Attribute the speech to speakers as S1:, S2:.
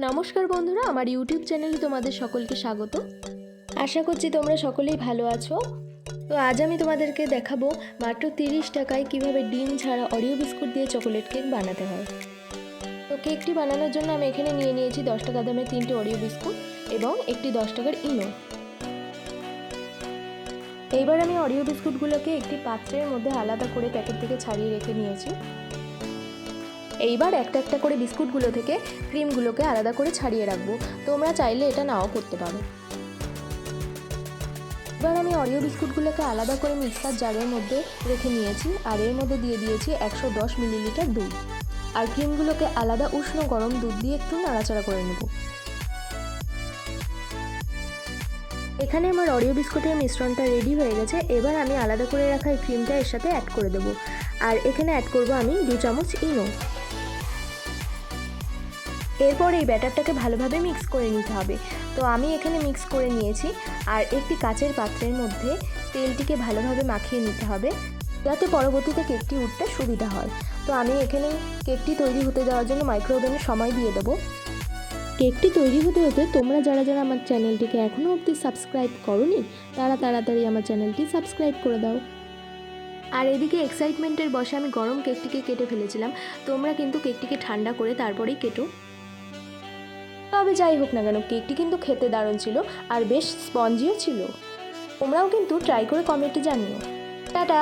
S1: নমস্কার বন্ধুরা, আমার ইউটিউব চ্যানেলে তোমাদের সকলকে স্বাগত। আশা করছি তোমরা সকলেই ভালো আছো। তো আজ আমি তোমাদেরকে দেখাবো মাত্র 30 টাকায় কিভাবে ডিম ছাড়া অরিও বিস্কুট দিয়ে চকোলেট কেক বানাতে হয়। তো কেকটি বানানোর জন্য আমি এখানে নিয়ে নিয়েছি 10 টাকা দামের 3টে অরিও বিস্কুট এবং একটি 10 টাকার ইনো। এইবার আমি অরিও বিস্কুটগুলোকে একটি পাত্রের মধ্যে আলাদা করে প্যাকেট থেকে ছাড়িয়ে রেখে নিয়েছি। এইবার একটা একটা করে বিস্কুটগুলো থেকে ক্রিমগুলোকে আলাদা করে ছাড়িয়ে রাখবো। তোমরা চাইলে এটা নাও করতে পারো। এবার আমি অরিও বিস্কুটগুলোকে আলাদা করে মিক্সার জারের মধ্যে রেখে নিয়েছি আর এর মধ্যে দিয়ে দিয়েছি 110 মিলিলিটার দুধ আর ক্রিমগুলোকে আলাদা উষ্ণ গরম দুধ দিয়ে একটু নাড়াচাড়া করে নেব। এখানে আমার অরিও বিস্কুটের মিশ্রণটা রেডি হয়ে গেছে। এবার আমি আলাদা করে রাখা এই ক্রিমটা এর সাথে অ্যাড করে দেবো আর এখানে অ্যাড করব আমি 2 চামচ ইনো। এরপর এই ব্যাটারটাকে ভালোভাবে মিক্স করে নিতে হবে। তো আমি এখানে মিক্স করে নিয়েছি আর একটি কাচের পাত্রের মধ্যে তেলটিকে ভালোভাবে মাখিয়ে নিতে হবে যাতে পরবর্তীতে কেকটি উঠতে সুবিধা হয়। তো আমি এখানে কেকটি তৈরি হতে দেওয়ার জন্য মাইক্রোওভেনে সময় দিয়ে দেবো। কেকটি তৈরি হতে হতে তোমরা যারা যারা আমার চ্যানেলটিকে এখনও অবধি সাবস্ক্রাইব করোনি তারা তাড়াতাড়ি আমার চ্যানেলটি সাবস্ক্রাইব করে দাও। আর এদিকে এক্সাইটমেন্টের বশে আমি গরম কেকটিকে কেটে ফেলেছিলাম। তোমরা কিন্তু কেকটিকে ঠান্ডা করে তারপরেই কেটো। তবে যাই হোক না কেন, কেকটি কিন্তু খেতে দারুণ ছিল আর বেশ স্পঞ্জিও ছিল। তোমরাও কিন্তু ট্রাই করে কমেন্টে জানিও। টাটা।